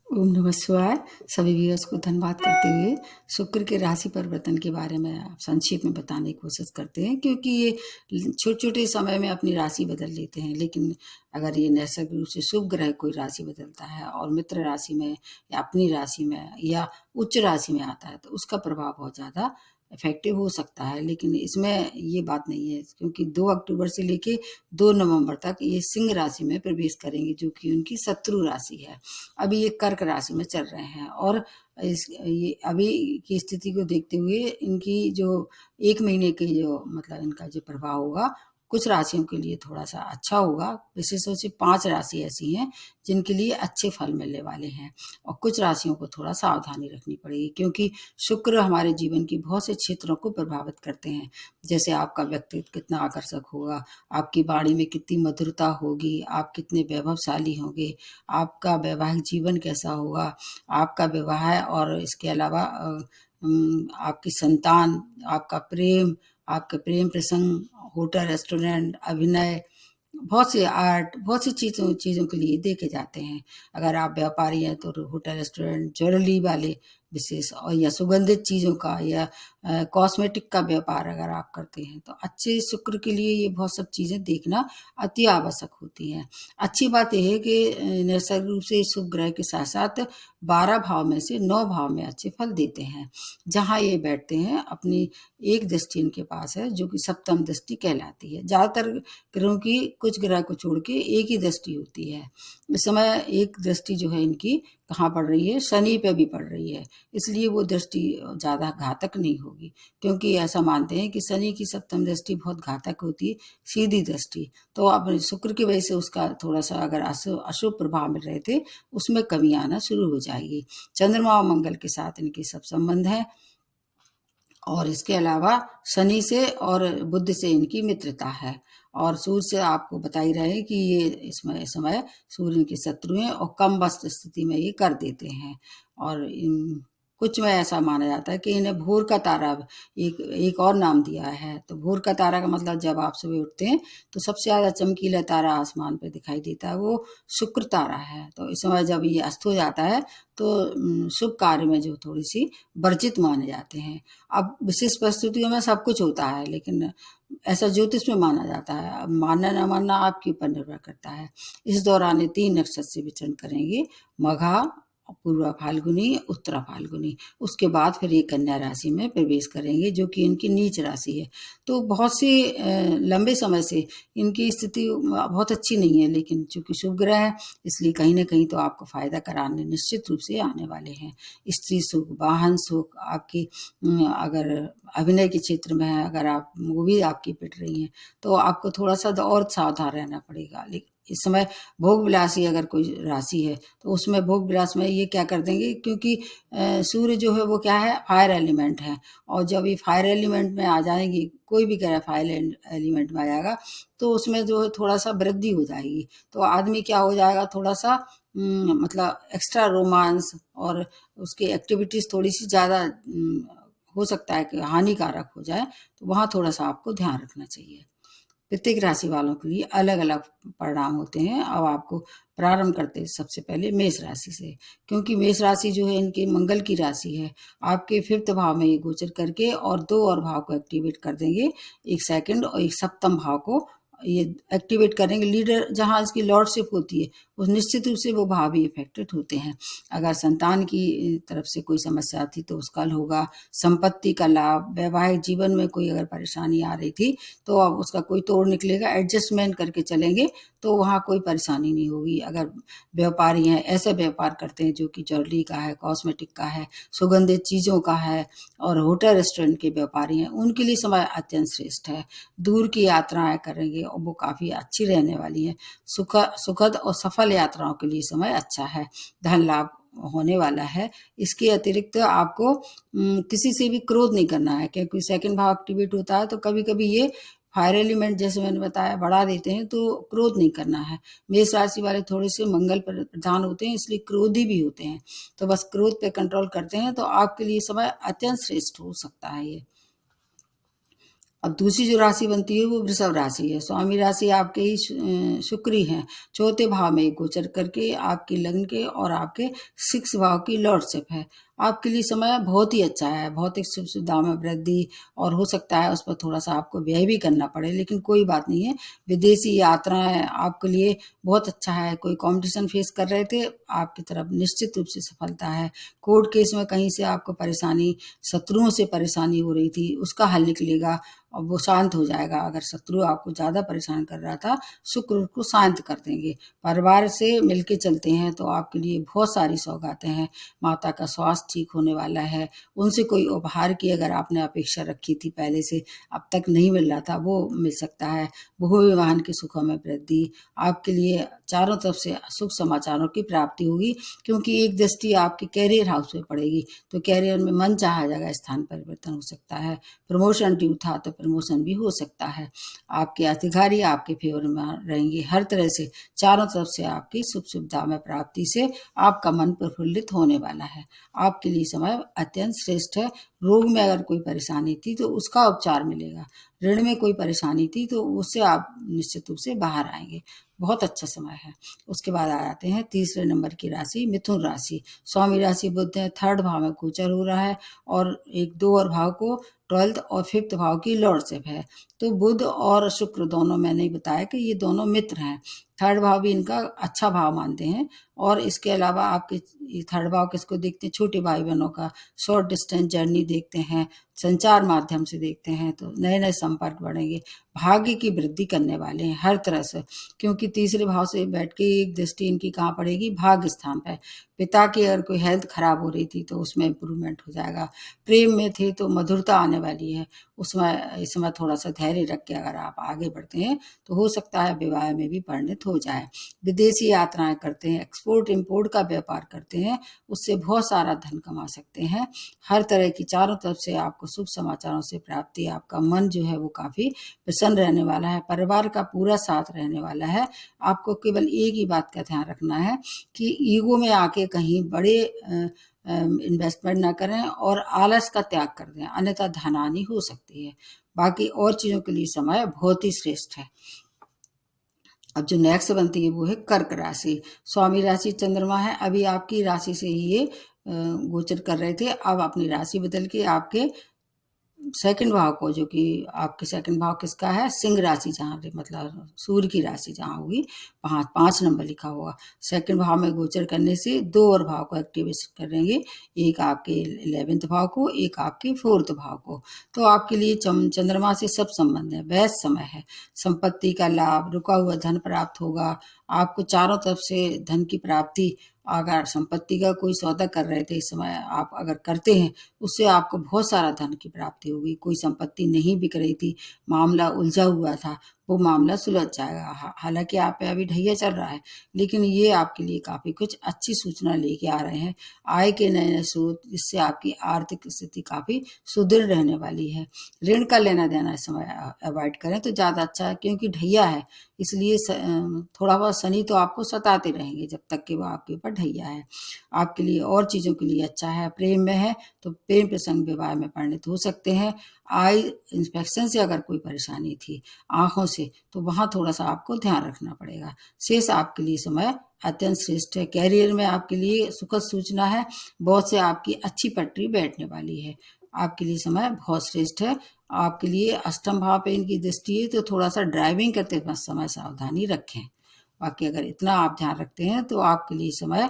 ओम नमः शिवाय। सभी व्यूअर्स को धन्यवाद करते हुए शुक्र के राशि परिवर्तन के बारे में आप संक्षेप में बताने की कोशिश करते हैं, क्योंकि ये छोटे-छोटे समय में अपनी राशि बदल लेते हैं। लेकिन अगर ये नैसर्गिक रूप से शुभ ग्रह कोई राशि बदलता है और मित्र राशि में या अपनी राशि में या उच्च राशि में आता है, तो उसका प्रभाव बहुत ज़्यादा इफ़ेक्टिव हो सकता है। लेकिन इसमें ये बात नहीं है, क्योंकि 2 अक्टूबर से लेके 2 नवंबर तक ये सिंह राशि में प्रवेश करेंगे, जो कि उनकी शत्रु राशि है। अभी ये कर्क राशि में चल रहे हैं और ये अभी की स्थिति को देखते हुए इनकी जो 1 महीने की जो मतलब इनका जो प्रभाव होगा, कुछ राशियों के लिए थोड़ा-सा अच्छा होगा। विशेष रूप से 5 राशि ऐसी हैं जिनके लिए अच्छे फल मिलने वाले हैं और कुछ राशियों को थोड़ा सावधानी रखनी पड़ेगी, क्योंकि शुक्र हमारे जीवन की बहुत से क्षेत्रों को प्रभावित करते हैं। जैसे आपका व्यक्तित्व कितना आकर्षक होगा, आपकी वाणी में कितनी मधुरता होगी, आप कितने वैभवशाली होंगे, आपका वैवाहिक जीवन कैसा होगा, आपका विवाह और इसके अलावा आपकी संतान, आपका प्रेम, आपके प्रेम प्रसंग, होटल, रेस्टोरेंट, अभिनय, बहुत से आर्ट, बहुत सी चीज़ों चीज़ों के लिए देखे जाते हैं। अगर आप व्यापारी हैं तो होटल, रेस्टोरेंट, ज्वेलरी वाले विशेष और या सुगंधित चीज़ों का या कॉस्मेटिक का व्यापार अगर आप करते हैं, तो अच्छे शुक्र के लिए ये बहुत सब चीज़ें देखना अति आवश्यक होती हैं। अच्छी बात ये है कि नैसर्गिक रूप से शुभ ग्रह के साथ-साथ 12 भाव में से 9 भाव में अच्छे फल देते हैं। जहाँ ये बैठते हैं, अपनी एक दृष्टि इनके पास है, जो कि सप्तम दृष्टि कहलाती है। ज़्यादातर ग्रहों की कुछ ग्रह को छोड़ के एक ही दृष्टि होती है। इस समय एक दृष्टि जो है इनकी कहाँ पड़ रही है? शनि पे भी पड़ रही है। इसलिए वो दृष्टि ज़्यादा घातक नहीं होगी, क्योंकि ऐसा मानते हैं कि शनि की सप्तम दृष्टि बहुत घातक होती है, सीधी दृष्टि। तो अब शुक्र की वजह से उसका थोड़ा-सा अगर अशुभ प्रभाव मिल रहे थे, उसमें कमी आना शुरू हो जाएगी। चंद्रमा और मंगल के साथ इनके सब संबंध हैं और इसके अलावा शनि से और बुध से इनकी मित्रता है और सूर्य से आपको बता ही रहे हैं कि ये इसमें इस समय सूर्य इनके शत्रु हैं और कम वस्त स्थिति में ये कर देते हैं। और कुछ में ऐसा माना जाता है कि इन्हें भोर का तारा एक एक और नाम दिया है। तो भोर का तारा का मतलब जब आप सुबह उठते हैं तो सबसे ज़्यादा चमकीला तारा आसमान पे दिखाई देता है, वो शुक्र तारा है। तो इस समय जब ये अस्त हो जाता है तो शुभ कार्य में जो थोड़ी-सी वर्जित माने जाते हैं। अब विशेष परिस्थितियों में सब कुछ होता है, लेकिन ऐसा ज्योतिष में माना जाता है। अब मानना ना मानना आपके ऊपर निर्भर करता है। इस दौरान ये 3 नक्षत्र से विचरण करेंगे, मघा, पूर्वा फाल्गुनी, उत्तरा फाल्गुनी। उसके बाद फिर ये कन्या राशि में प्रवेश करेंगे, जो कि इनकी नीच राशि है। तो बहुत सी लंबे समय से इनकी स्थिति बहुत अच्छी नहीं है, लेकिन चूँकि शुभ ग्रह है, इसलिए कहीं न कहीं तो आपको फ़ायदा कराने निश्चित रूप से आने वाले हैं। स्त्री सुख, वाहन सुख, आपकी अगर अभिनय के क्षेत्र में है, अगर आप मूवी आपकी पिट रही हैं, तो आपको थोड़ा-सा और सावधान रहना पड़ेगा। इस समय भोग विलासी अगर कोई राशि है, तो उसमें भोग विलास में ये क्या कर देंगे, क्योंकि सूर्य जो है वो क्या है, फायर एलिमेंट है और जब ये फायर एलिमेंट में आ जाएँगी, कोई भी ग्रह फायर एलिमेंट में आ जाएगा, तो उसमें जो है थोड़ा-सा वृद्धि हो जाएगी। तो आदमी क्या हो जाएगा, थोड़ा-सा मतलब एक्स्ट्रा रोमांस और उसकी एक्टिविटीज़ थोड़ी-सी ज़्यादा हो सकता है कि हानिकारक हो जाए, तो वहाँ थोड़ा-सा आपको ध्यान रखना चाहिए। प्रत्येक राशि वालों के लिए अलग-अलग परिणाम होते हैं। अब आपको प्रारंभ करते हैं सबसे पहले मेष राशि से, क्योंकि मेष राशि जो है इनके मंगल की राशि है। आपके 5th भाव में ये गोचर करके और 2 और भाव को एक्टिवेट कर देंगे, एक सेकंड और एक सप्तम भाव को ये एक्टिवेट करेंगे। लीडर जहाँ इसकी लॉर्डशिप होती है, उस निश्चित रूप से वो भाव भी इफ़ेक्टेड होते हैं। अगर संतान की तरफ से कोई समस्या थी तो उसका हल होगा, संपत्ति का लाभ, वैवाहिक जीवन में कोई अगर परेशानी आ रही थी तो अब उसका कोई तोड़ निकलेगा, एडजस्टमेंट करके चलेंगे तो वहाँ कोई परेशानी नहीं होगी। अगर व्यापारी हैं, ऐसे व्यापार करते हैं जो कि ज्वेलरी का है, कॉस्मेटिक का है, सुगंधित चीज़ों का है और होटल रेस्टोरेंट के व्यापारी हैं, उनके लिए समय अत्यंत श्रेष्ठ है। दूर की यात्राएँ करेंगे और वो काफ़ी अच्छी रहने वाली हैं। सुखद और सफल यात्राओं के लिए समय अच्छा है। धन लाभ होने वाला है। इसके अतिरिक्त आपको किसी से भी क्रोध नहीं करना है, क्योंकि सेकंड भाव एक्टिवेट होता है तो कभी-कभी ये फायर एलिमेंट जैसे मैंने बताया बढ़ा देते हैं, तो क्रोध नहीं करना है। मेष राशि वाले थोड़े से मंगल प्रधान होते हैं, इसलिए क्रोधी भी होते हैं। तो बस क्रोध पे कंट्रोल करते हैं तो आपके लिए समय अत्यंत श्रेष्ठ हो सकता है ये। अब दूसरी जो राशि बनती है वो वृषभ राशि है। स्वामी राशि आपके ही शुक्र ही हैं। चौथे भाव में गोचर करके आपके लग्न के और आपके 6 भाव की लॉर्डशिप है। आपके लिए समय बहुत ही अच्छा है। भौतिक सुख सुविधाओं में वृद्धि, और हो सकता है उस पर थोड़ा सा आपको व्यय भी करना पड़े, लेकिन कोई बात नहीं है। विदेशी यात्राएं आपके लिए बहुत अच्छा है। कोई कंपटीशन फेस कर रहे थे, आपकी तरफ निश्चित रूप से सफलता है। कोर्ट केस में कहीं से आपको परेशानी, शत्रुओं से परेशानी हो रही थी, उसका हल निकलेगा और वो शांत हो जाएगा। अगर शत्रु आपको ज़्यादा परेशान कर रहा था, शुक्र उसको शांत कर देंगे। परिवार से मिलके चलते हैं तो आपके लिए बहुत सारी सौगातें हैं। माता का स्वास्थ्य ठीक होने वाला है। उनसे कोई उपहार की अगर आपने अपेक्षा रखी थी पहले से, अब तक नहीं मिल रहा था, वो मिल सकता है। बहु विवाहन के सुखों में वृद्धि। आपके लिए चारों तरफ से शुभ समाचारों की प्राप्ति होगी, क्योंकि एक दृष्टि आपके कैरियर हाउस में पड़ेगी, तो कैरियर में मन चाहा जगह स्थान परिवर्तन हो सकता है। प्रमोशन ड्यू था तो प्रमोशन भी हो सकता है। आपके अधिकारी आपके फेवर में रहेंगे। हर तरह से चारों तरफ से आपकी सुख सुविधा में प्राप्ति से आपका मन प्रफुल्लित होने वाला है। आपके लिए समय अत्यंत श्रेष्ठ है। रोग में अगर कोई परेशानी थी तो उसका उपचार मिलेगा। ऋण में कोई परेशानी थी तो उससे आप निश्चित रूप से बाहर आएंगे। बहुत अच्छा समय है। उसके बाद आ जाते हैं तीसरे नंबर की राशि मिथुन राशि। स्वामी राशि बुध है, 3rd भाव में गोचर हो रहा है और 1, 2 और भाव को 12th और 5th भाव की लॉर्डशिप है। तो बुध और शुक्र दोनों, मैंने बताया कि ये दोनों मित्र हैं। 3rd भाव भी इनका अच्छा भाव मानते हैं। और इसके अलावा आपके 3rd भाव किसको देखते हैं? छोटे भाई बहनों का शॉर्ट डिस्टेंस जर्नी देखते हैं, संचार माध्यम से देखते हैं, तो नए नए संपर्क बढ़ेंगे। भाग्य की वृद्धि करने वाले हैं हर तरह से, क्योंकि तीसरे भाव से बैठ के एक दृष्टि इनकी कहाँ पड़ेगी? भाग्य स्थान पर। पिता की अगर कोई हेल्थ खराब हो रही थी तो उसमें इम्प्रूवमेंट हो जाएगा। प्रेम में थे तो मधुरता आने वाली है। उसमें इस समय थोड़ा सा धैर्य रख के अगर आप आगे बढ़ते हैं तो हो सकता है विवाह में भी परिणत हो जाए। विदेशी यात्राएं करते हैं, एक्सपोर्ट इम्पोर्ट का व्यापार करते हैं, उससे बहुत सारा धन कमा सकते हैं। हर तरह की चारों तरफ से आपको शुभ समाचारों से प्राप्ति। आपका मन जो है वो काफ़ी प्रसन्न रहने वाला है। परिवार का पूरा साथ रहने वाला है। आपको केवल एक ही बात का ध्यान रखना है कि ईगो में आके कहीं बड़े इन्वेस्टमेंट ना करें और आलस का त्याग कर दें, अन्यथा धनहानि हो सकती है। बाकी और चीज़ों के लिए समय बहुत ही श्रेष्ठ है। अब जो नेक्स्ट बनती है वो है कर्क राशि। स्वामी राशि चंद्रमा है। अभी आपकी राशि से ही ये गोचर कर रहे थे, अब अपनी राशि बदल के आपके सेकंड भाव को, जो कि आपके सेकंड भाव किसका है? सिंह राशि, जहाँ मतलब सूर्य की राशि जहाँ होगी वहाँ 5 नंबर लिखा होगा। सेकंड भाव में गोचर करने से 2 और भाव को एक्टिवेट करेंगे, एक आपके 11th भाव को, एक आपके 4th भाव को। तो आपके लिए चंद्रमा से सब संबंध है, बेस्ट समय है। संपत्ति का लाभ, रुका हुआ धन प्राप्त होगा। आपको चारों तरफ से धन की प्राप्ति। अगर संपत्ति का कोई सौदा कर रहे थे इस समय आप अगर करते हैं, उससे आपको बहुत सारा धन की प्राप्ति होगी। कोई संपत्ति नहीं बिक रही थी, मामला उलझा हुआ था, वो मामला सुलझ जाएगा। हालांकि आप पे अभी ढैया चल रहा है, लेकिन ये आपके लिए काफ़ी कुछ अच्छी सूचना लेके आ रहे हैं। आय के नए नए स्रोत, जिससे आपकी आर्थिक स्थिति काफ़ी सुदृढ़ रहने वाली है। ऋण का लेना देना इस समय अवॉइड करें तो ज़्यादा अच्छा है, क्योंकि ढैया है, इसलिए थोड़ा बहुत शनि तो आपको सताते रहेंगे जब तक कि वो आपके ऊपर ढैया है। आपके लिए और चीज़ों के लिए अच्छा है। प्रेम में है तो प्रेम प्रसंग विवाह में परिणत हो सकते हैं। आई इंस्पेक्शन से अगर कोई परेशानी थी आँखों से, तो वहाँ थोड़ा सा आपको ध्यान रखना पड़ेगा। शेष आपके लिए समय अत्यंत श्रेष्ठ है। कैरियर में आपके लिए सुखद सूचना है, बहुत से आपकी अच्छी पटरी बैठने वाली है। आपके लिए समय बहुत श्रेष्ठ है। आपके लिए अष्टम भाव पे इनकी दृष्टि है, तो थोड़ा सा ड्राइविंग करते समय सावधानी रखें। बाकी अगर इतना आप ध्यान रखते हैं तो आपके लिए समय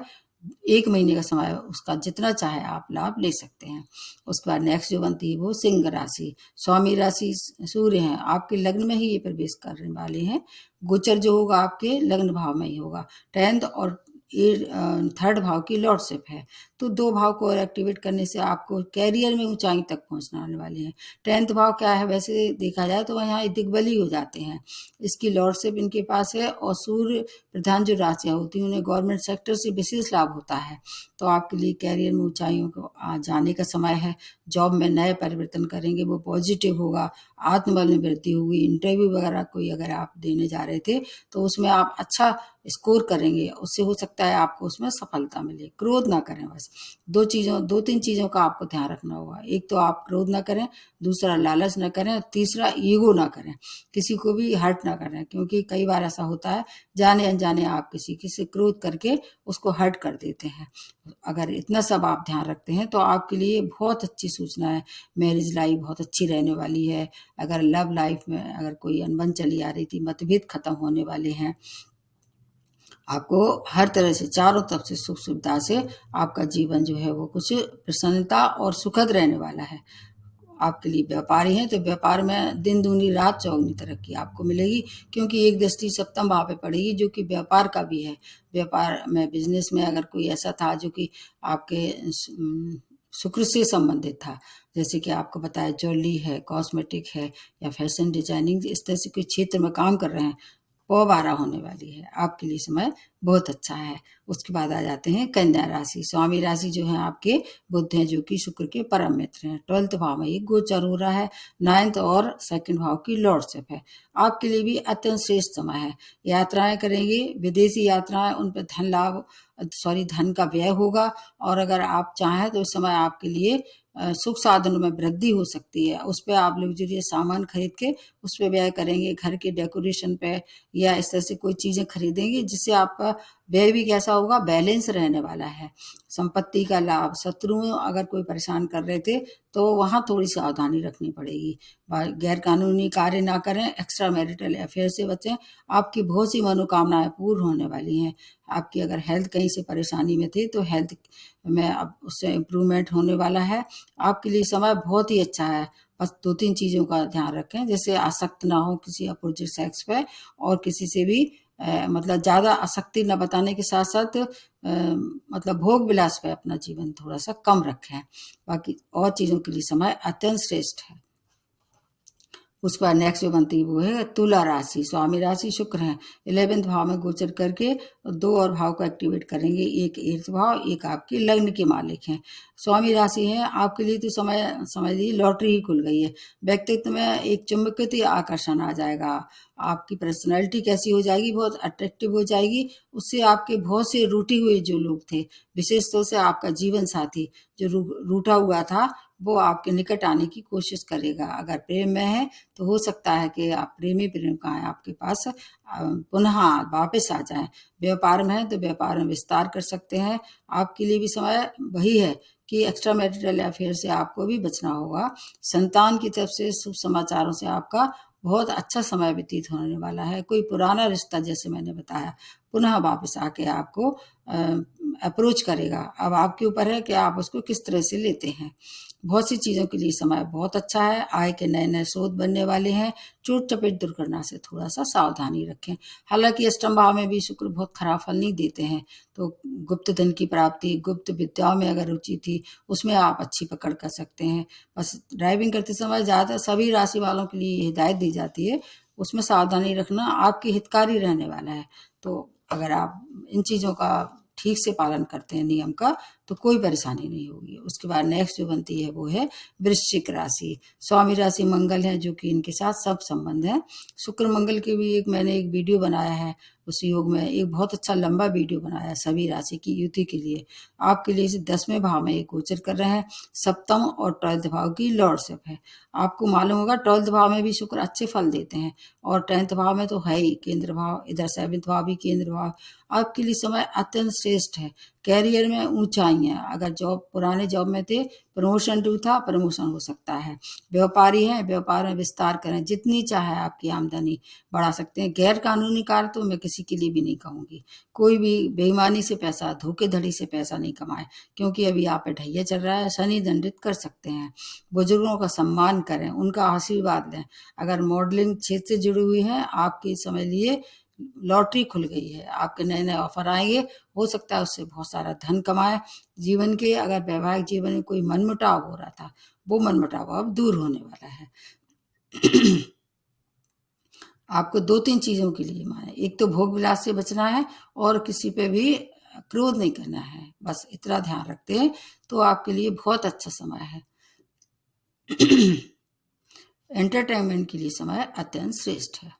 1 महीने का समय, उसका जितना चाहे आप लाभ ले सकते हैं। उसके बाद नेक्स्ट जो बनती है वो सिंह राशि। स्वामी राशि सूर्य हैं, आपके लग्न में ही ये प्रवेश करने वाले हैं। गोचर जो होगा आपके लग्न भाव में ही होगा। 10th और 3rd भाव की लॉर्डशिप है, तो 2 भाव को और एक्टिवेट करने से आपको कैरियर में ऊंचाई तक पहुंचने वाले हैं। 10th भाव क्या है? वैसे देखा जाए तो यहाँ दिग्बली हो जाते हैं, इसकी लॉर्डशिप इनके पास है। और सूर्य प्रधान जो राशियाँ होती हैं उन्हें गवर्नमेंट सेक्टर से विशेष लाभ होता है। तो आपके लिए कैरियर में ऊंचाइयों को जाने का समय है। जॉब में नए परिवर्तन करेंगे, वो पॉजिटिव होगा। आत्मबल में वृद्धि होगी। इंटरव्यू वगैरह कोई अगर आप देने जा रहे थे तो उसमें आप अच्छा स्कोर करेंगे, उससे हो सकता सकता है आपको उसमें सफलता मिले। क्रोध ना करें बस। 2-3 चीज़ों का आपको ध्यान रखना होगा। एक तो आप क्रोध ना करें, दूसरा लालच ना करें, और तीसरा ईगो ना करें। किसी को भी हर्ट ना करें, क्योंकि कई बार ऐसा होता है जाने-अनजाने आप किसी से क्रोध करके उसको हर्ट कर देते हैं। अगर इतना सब आप ध्यान रखते हैं तो आपके लिए बहुत अच्छी सूचना है। मैरिज लाइफ बहुत अच्छी रहने वाली है। अगर लव लाइफ में अगर कोई अनबन चली आ रही थी, मतभेद खत्म होने वाले हैं। आपको हर तरह से चारों तरफ से सुख सुविधा से आपका जीवन जो है वो कुछ प्रसन्नता और सुखद रहने वाला है। आपके लिए व्यापारी हैं तो व्यापार में दिन दूनी रात चौगुनी तरक्की आपको मिलेगी, क्योंकि एक दृष्टि सप्तम भाव पे पड़ेगी जो कि व्यापार का भी है। व्यापार में, बिजनेस में अगर कोई ऐसा था जो कि आपके शुक्र से संबंधित था, जैसे कि आपको बताया ज्वेलरी है, कॉस्मेटिक है या फैशन डिजाइनिंग, इस तरह से कोई क्षेत्र में काम कर रहे हैं, पौबारा होने वाली है। आपके लिए समय बहुत अच्छा है। उसके बाद आ जाते हैं कन्या राशि। स्वामी राशि जो है आपके बुध हैं, जो कि शुक्र के परम मित्र हैं। 12th भाव में ये गोचर हो रहा है। 9th और 2nd भाव की लॉर्डशिप है। आपके लिए भी अत्यंत श्रेष्ठ समय है। यात्राएं करेंगे, विदेशी यात्राएं, उन पर धन का व्यय होगा। और अगर आप चाहें तो इस समय आपके लिए सुख साधनों में वृद्धि हो सकती है। उस पे आप लग्जरियस सामान खरीद के उस पे व्यय करेंगे, घर के डेकोरेशन पे या इस तरह से कोई चीजें खरीदेंगे, जिससे आपका व्यय भी कैसा होगा, बैलेंस रहने वाला है। संपत्ति का लाभ, शत्रु अगर कोई परेशान कर रहे थे तो वहां थोड़ी सावधानी रखनी पड़ेगी। गैर कानूनी कार्य ना करें, एक्स्ट्रा मैरिटल अफेयर से बचें। आपकी बहुत सी मनोकामनाएं पूर्ण होने वाली हैं। आपकी अगर हेल्थ कहीं से परेशानी में थी तो हेल्थ में अब उससे इम्प्रूवमेंट होने वाला है। आपके लिए समय बहुत ही अच्छा है। बस 2-3 चीज़ों का ध्यान रखें, जैसे आसक्त ना हो किसी अपोजिट सेक्स पे, और किसी से भी मतलब ज़्यादा आसक्ति न बताने के साथ साथ मतलब भोग विलास पे अपना जीवन थोड़ा सा कम रखें। बाकी और चीज़ों के लिए समय अत्यंत श्रेष्ठ है। उसके बाद नेक्स्ट जो बनती है वो है तुला राशि। स्वामी राशि शुक्र है। 11th भाव में गोचर करके 2 और भाव को एक्टिवेट करेंगे। एक 8th भाव, एक आपके लग्न के मालिक हैं। स्वामी राशि है आपके लिए तो समय समझ लीजिए लॉटरी ही खुल गई है। व्यक्तित्व में एक चुंबकीय आकर्षण आ जाएगा। आपकी पर्सनैलिटी कैसी हो जाएगी, बहुत अट्रैक्टिव हो जाएगी। उससे आपके बहुत से रूठे हुए जो लोग थे, विशेष तौर से आपका जीवन साथी जो रूठा हुआ था, वो आपके निकट आने की कोशिश करेगा। अगर प्रेम में है तो हो सकता है कि आप प्रेमिकाएं आपके पास पुनः वापस आ जाएं। व्यापार में है तो व्यापार में विस्तार कर सकते हैं। आपके लिए भी समय वही है कि एक्स्ट्रा मैरिटल अफेयर से आपको भी बचना होगा। संतान की तरफ से शुभ समाचारों से आपका बहुत अच्छा समय व्यतीत होने वाला है। कोई पुराना रिश्ता, जैसे मैंने बताया, पुनः वापस आके आपको अप्रोच करेगा। अब आपके ऊपर है कि आप उसको किस तरह से लेते हैं। बहुत सी चीज़ों के लिए समय बहुत अच्छा है। आय के नए नए स्रोत बनने वाले हैं। चोट चपेट दुर्घटना से थोड़ा सा सावधानी रखें। हालांकि अष्टम भाव में भी शुक्र बहुत खराब फल नहीं देते हैं, तो गुप्त धन की प्राप्ति, गुप्त विद्याओं में अगर रुचि थी उसमें आप अच्छी पकड़ कर सकते हैं। बस ड्राइविंग करते समय ज़्यादा सभी राशि वालों के लिए हिदायत दी जाती है, उसमें सावधानी रखना आपके हितकारी रहने वाला है। तो अगर आप इन चीज़ों का ठीक से पालन करते हैं, नियम का, तो कोई परेशानी नहीं होगी। उसके बाद नेक्स्ट जो बनती है वो है वृश्चिक राशि। स्वामी राशि मंगल है, जो कि इनके साथ सब संबंध है। शुक्र मंगल की भी मैंने एक वीडियो बनाया है। उस योग में एक बहुत अच्छा लंबा वीडियो बनाया है सभी राशि की युति के लिए। आपके लिए इसे 10वें भाव में एक गोचर कर रहे हैं। सप्तम और 12th भाव की लॉर्डशिप है। आपको मालूम होगा 12th भाव में भी शुक्र अच्छे फल देते हैं, और 10th भाव में तो है ही केंद्र भाव, इधर 7th भाव भी केंद्र भाव। आपके लिए समय अत्यंत श्रेष्ठ है। कैरियर में ऊंचाइयां, अगर पुराने जॉब में थे, प्रमोशन ड्यू था, प्रमोशन हो सकता है। व्यापारी हैं, व्यापार में विस्तार करें, जितनी चाहे आपकी आमदनी बढ़ा सकते हैं। गैर कानूनी कार्य तो मैं किसी के लिए भी नहीं कहूंगी। कोई भी बेईमानी से पैसा, धोखेधड़ी से पैसा नहीं कमाए, क्योंकि अभी आप पे ढैया चल रहा है, शनि दंडित कर सकते हैं। बुजुर्गों का सम्मान करें, उनका आशीर्वाद लें। अगर मॉडलिंग क्षेत्र से जुड़ी हुई हैं, आपके समय लिए लॉटरी खुल गई है। आपके नए नए ऑफर आएंगे, हो सकता है उससे बहुत सारा धन कमाए। जीवन के अगर वैवाहिक जीवन में कोई मनमुटाव हो रहा था, वो मनमुटाव अब दूर होने वाला है। आपको 2-3 चीजों के लिए माने, एक तो भोग विलास से बचना है और किसी पे भी क्रोध नहीं करना है। बस इतना ध्यान रखते हैं तो आपके लिए बहुत अच्छा समय है। एंटरटेनमेंट के लिए समय अत्यंत श्रेष्ठ है।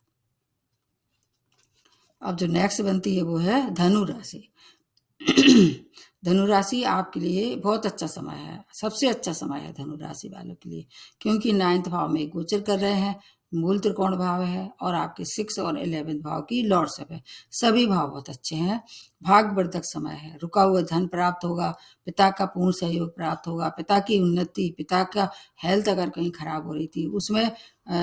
अब जो नेक्स्ट बनती है वो है धनु राशि। धनु राशि आपके लिए बहुत अच्छा समय है, सबसे अच्छा समय है धनु राशि वालों के लिए, क्योंकि 9th भाव में गोचर कर रहे हैं, मूल त्रिकोण भाव है और आपके 6 और 11 भाव की लॉर्डशिप है। सभी भाव बहुत अच्छे हैं, भाग्यवर्धक समय है, रुका हुआ धन प्राप्त होगा, पिता का पूर्ण सहयोग प्राप्त होगा, पिता की उन्नति, पिता का हेल्थ अगर कहीं खराब हो रही थी उसमें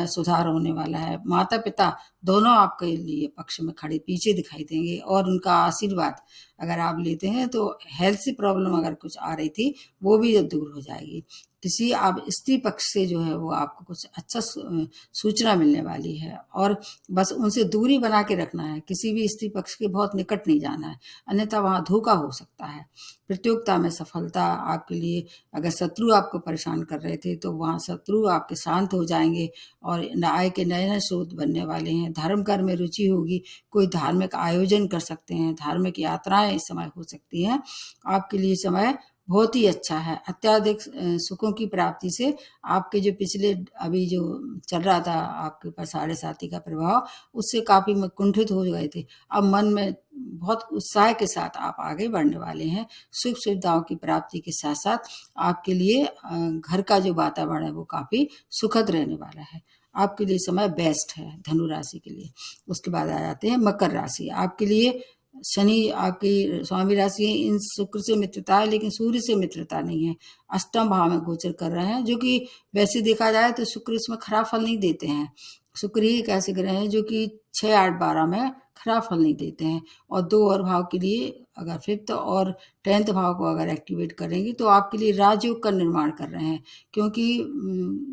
सुधार होने वाला है। माता पिता दोनों आपके लिए पक्ष में खड़े पीछे दिखाई देंगे और उनका आशीर्वाद अगर आप लेते हैं तो हेल्थ से प्रॉब्लम अगर कुछ आ रही थी वो भी दूर हो जाएगी। किसी आप स्त्री पक्ष से जो है वो आपको कुछ अच्छा सूचना मिलने वाली है और बस उनसे दूरी बना के रखना है, किसी भी स्त्री पक्ष के बहुत निकट नहीं जाना है, अन्यथा वहाँ धोखा हो सकता है। प्रतियोगिता में सफलता आपके लिए, अगर शत्रु आपको परेशान कर रहे थे तो वहाँ शत्रु आपके शांत हो जाएंगे और आय के नए नए स्रोत बनने वाले हैं। धर्म कर्म में रुचि होगी, कोई धार्मिक आयोजन कर सकते हैं, धार्मिक यात्राएं इस समय हो सकती हैं। आपके लिए समय बहुत ही अच्छा है। अत्याधिक सुखों की प्राप्ति से आपके जो पिछले अभी जो चल रहा था आपके ऊपर साढ़े साथी का प्रभाव, उससे काफी कुंठित हो गए थे। अब मन में बहुत उत्साह के साथ आप आगे बढ़ने वाले हैं। सुख सुविधाओं की प्राप्ति के साथ साथ आपके लिए घर का जो वातावरण है वो काफी सुखद रहने वाला है। आपके लिए समय बेस्ट है धनु राशि के लिए। उसके बाद आ जाते हैं मकर राशि। आपके लिए शनि आपकी स्वामी राशि है, इन शुक्र से मित्रता है लेकिन सूर्य से मित्रता नहीं है। अष्टम भाव में गोचर कर रहे हैं, जो कि वैसे देखा जाए तो शुक्र इसमें खराब फल नहीं देते हैं। शुक्र ही एक ऐसे ग्रह हैं जो कि 6, 8, 12 में खराब फल नहीं देते हैं। और 2 और भाव के लिए अगर 5th और 10th भाव को अगर एक्टिवेट करेंगे तो आपके लिए राजयोग का निर्माण कर रहे हैं, क्योंकि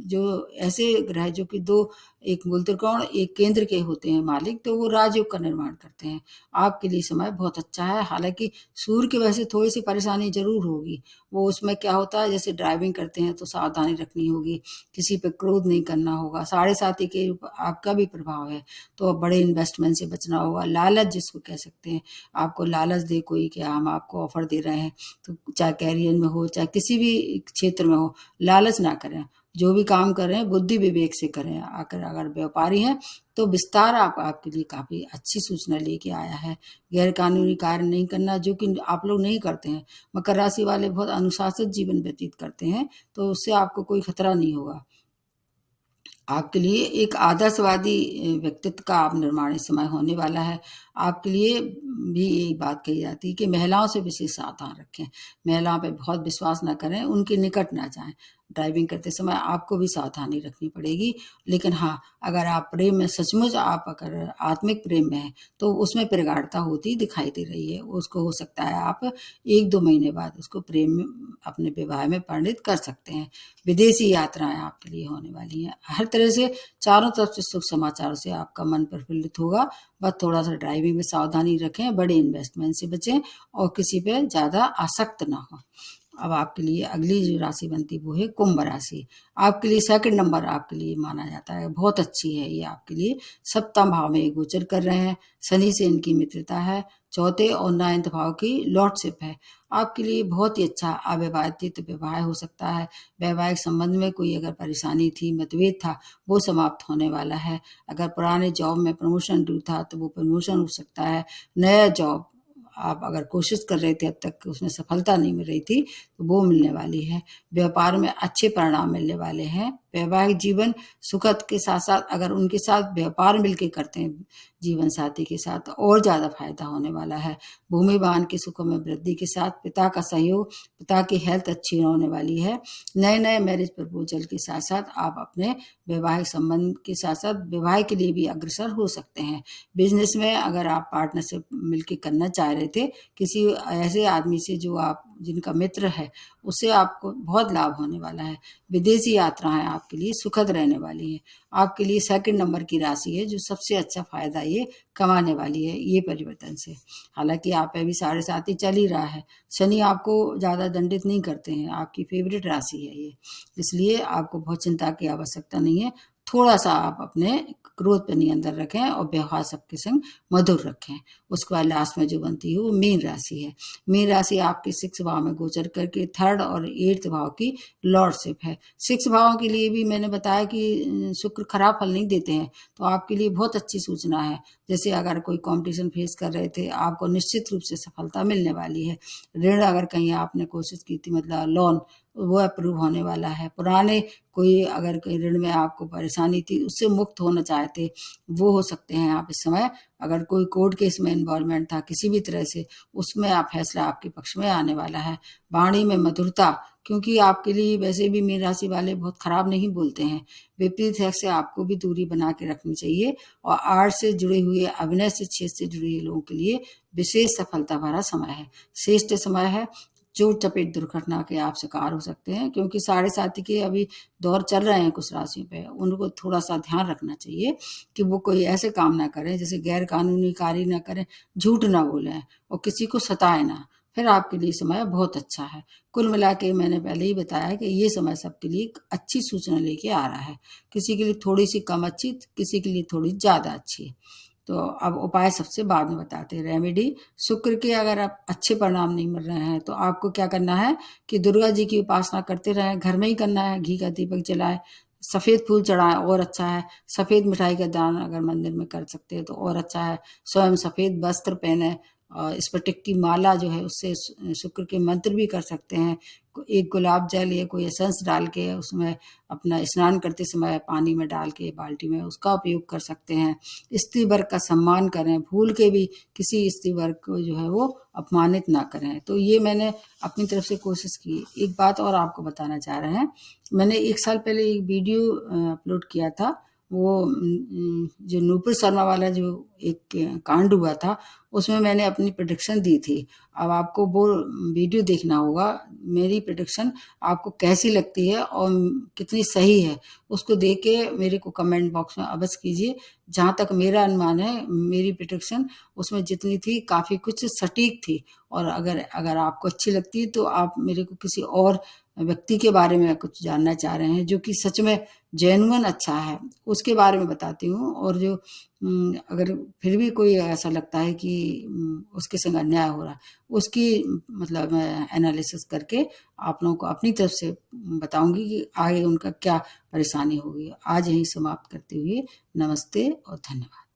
जो ऐसे ग्रह जो कि 2, एक मूल त्रिकोण एक केंद्र के होते हैं मालिक, तो वो राजयोग का निर्माण करते हैं। आपके लिए समय बहुत अच्छा है। हालांकि सूर्य की वजह से थोड़ी सी परेशानी जरूर होगी। वो उसमें क्या होता है, जैसे ड्राइविंग करते हैं तो सावधानी रखनी होगी, किसी पे क्रोध नहीं करना होगा। साढ़े साथी के आपका भी प्रभाव है तो बड़े इन्वेस्टमेंट से बचना होगा। लालच जिसको कह सकते हैं, आपको लालच दे कोई कि हम आपको ऑफर दे रहे हैं, तो चाहे कैरियर में हो चाहे किसी भी क्षेत्र में हो, लालच ना करें। जो भी काम कर रहे हैं बुद्धि विवेक से करें। आकर अगर व्यापारी हैं तो विस्तार आपके लिए काफी अच्छी सूचना लेके आया है। गैर कानूनी कार्य नहीं करना, जो कि आप लोग नहीं करते हैं। मकर राशि वाले बहुत अनुशासित जीवन व्यतीत करते हैं, तो उससे आपको कोई खतरा नहीं होगा। आपके लिए एक आदर्शवादी व्यक्तित्व का आप निर्माण इस समय होने वाला है। आपके लिए भी यही बात कही जाती है कि महिलाओं से विशेष सावधान रखें, महिलाओं पे बहुत विश्वास ना करें, उनके निकट ना जाएं। ड्राइविंग करते समय आपको भी सावधानी रखनी पड़ेगी। लेकिन हाँ, अगर आप प्रेम में सचमुच आप अगर आत्मिक प्रेम में हैं तो उसमें प्रगाढ़ता होती दिखाई दे रही है। उसको हो सकता है आप 1-2 महीने बाद उसको प्रेम में अपने विवाह में परिणित कर सकते हैं। विदेशी यात्राएं आपके लिए होने वाली हैं। हर तरह से चारों तरफ से शुभ समाचारों से आपका मन प्रफुल्लित होगा। बस थोड़ा सा ड्राइविंग में सावधानी रखें, बड़े इन्वेस्टमेंट से बचें और किसी पे ज़्यादा आसक्त ना हो। अब आपके लिए अगली जो राशि बनती वो है कुंभ राशि। आपके लिए सेकंड नंबर आपके लिए माना जाता है, बहुत अच्छी है ये आपके लिए। सप्तम भाव में ये गोचर कर रहे हैं, शनि से इनकी मित्रता है, चौथे और 9th भाव की लॉर्डशिप है। आपके लिए बहुत ही अच्छा अविवाहित विवाह हो सकता है। वैवाहिक संबंध में कोई अगर परेशानी थी, मतभेद था, वो समाप्त होने वाला है। अगर पुराने जॉब में प्रमोशन ड्यू था तो वो प्रमोशन हो सकता है। नया जॉब आप अगर कोशिश कर रहे थे अब तक उसमें सफलता नहीं मिल रही थी तो वो मिलने वाली है। व्यापार में अच्छे परिणाम मिलने वाले हैं। वैवाहिक जीवन सुखद के साथ साथ अगर उनके साथ व्यापार मिलके करते हैं जीवन साथी के साथ तो और ज़्यादा फायदा होने वाला है। भूमि वाहन के सुखों में वृद्धि के साथ पिता का सहयोग, पिता की हेल्थ अच्छी होने वाली है। नए नए मैरिज प्रपोजल के साथ साथ आप अपने वैवाहिक संबंध के साथ साथ विवाह के लिए भी अग्रसर हो सकते हैं। बिजनेस में अगर आप पार्टनरशिप मिलके करना चाह रहे थे किसी ऐसे आदमी से जो आप जिनका मित्र है, उससे आपको बहुत लाभ होने वाला है। विदेशी यात्राएं आपके लिए सुखद रहने वाली हैं। आपके लिए सेकंड नंबर की राशि है जो सबसे अच्छा फायदा ये कमाने वाली है ये परिवर्तन से। हालांकि आप पे भी साढ़े साथ ही चल ही रहा है। शनि आपको ज़्यादा दंडित नहीं करते हैं, आपकी फेवरेट राशि है ये, इसलिए आपको बहुत चिंता की आवश्यकता नहीं है। थोड़ा सा आप अपने क्रोध पे नियंत्रण रखें और व्यवहार सबके संग मधुर रखें। उसके बाद लास्ट में जो बनती है वो मीन राशि है। मीन राशि आपके 6 भाव में गोचर करके 3rd और 8th भाव की लॉर्डशिप है। 6 भावों के लिए भी मैंने बताया कि शुक्र खराब फल नहीं देते हैं, तो आपके लिए बहुत अच्छी सूचना है। जैसे अगर कोई कंपटीशन फेस कर रहे थे, आपको निश्चित रूप से सफलता मिलने वाली है। ऋण अगर कहीं आपने कोशिश की थी, मतलब लोन, वो अप्रूव होने वाला है। पुराने कोई अगर कोई ऋण में आपको परेशानी थी, उससे मुक्त होना चाहते, वो हो सकते हैं आप इस समय। अगर कोई कोर्ट केस में इन्वॉल्वमेंट था किसी भी तरह से, उसमें आप फैसला आपके पक्ष में आने वाला है। वाणी में मधुरता, क्योंकि आपके लिए वैसे भी मीन राशि वाले बहुत खराब नहीं बोलते हैं। विपरीत है से आपको भी दूरी बना के रखनी चाहिए। और आर्ट से जुड़े हुए, अभिनय से क्षेत्र से जुड़े लोगों के लिए विशेष सफलता भरा समय है, श्रेष्ठ समय है। चोट चपेट दुर्घटना के आप शिकार हो सकते हैं, क्योंकि 7.5 के अभी दौर चल रहे हैं कुछ राशियों पे। उनको थोड़ा सा ध्यान रखना चाहिए कि वो कोई ऐसे काम ना करें, जैसे गैर कानूनी कार्य ना करें, झूठ ना बोलें और किसी को सताए ना। फिर आपके लिए समय बहुत अच्छा है। कुल मिला के मैंने पहले ही बताया कि ये समय सबके लिए एक अच्छी सूचना लेके आ रहा है। किसी के लिए थोड़ी सी कम अच्छी, किसी के लिए थोड़ी ज़्यादा अच्छी। तो अब उपाय सबसे बाद में बताते हैं। रेमेडी, शुक्र के अगर आप अच्छे परिणाम नहीं मिल रहे हैं तो आपको क्या करना है कि दुर्गा जी की उपासना करते रहें। घर में ही करना है, घी का दीपक जलाएं, सफ़ेद फूल चढ़ाएं और अच्छा है। सफ़ेद मिठाई का दान अगर मंदिर में कर सकते हैं तो और अच्छा है। स्वयं सफ़ेद वस्त्र पहने और स्फटिक की माला जो है उससे शुक्र के मंत्र भी कर सकते हैं। एक गुलाब जल या कोई एसेंस डाल के उसमें अपना स्नान करते समय पानी में डाल के बाल्टी में उसका उपयोग कर सकते हैं। स्त्री वर्ग का सम्मान करें, भूल के भी किसी स्त्री वर्ग को जो है वो अपमानित ना करें। तो ये मैंने अपनी तरफ से कोशिश की। एक बात और आपको बताना चाह रहे हैं, मैंने 1 साल पहले एक वीडियो अपलोड किया था। वो जो नूपुर शर्मा वाला जो एक कांड हुआ था, उसमें मैंने अपनी प्रेडिक्शन दी थी। अब आपको वो वीडियो देखना होगा, मेरी प्रेडिक्शन आपको कैसी लगती है और कितनी सही है, उसको देख के मेरे को कमेंट बॉक्स में अवश्य कीजिए। जहाँ तक मेरा अनुमान है, मेरी प्रेडिक्शन उसमें जितनी थी काफ़ी कुछ सटीक थी। और अगर अगर आपको अच्छी लगती है तो आप मेरे को किसी और व्यक्ति के बारे में कुछ जानना चाह रहे हैं जो कि सच में जेन्युइन अच्छा है, उसके बारे में बताती हूँ। और जो अगर फिर भी कोई ऐसा लगता है कि उसके संग अन्याय हो रहा है, उसकी मतलब मैं एनालिसिस करके आप लोगों को अपनी तरफ से बताऊंगी कि आगे उनका क्या परेशानी होगी। आज यहीं समाप्त करते हुए नमस्ते और धन्यवाद।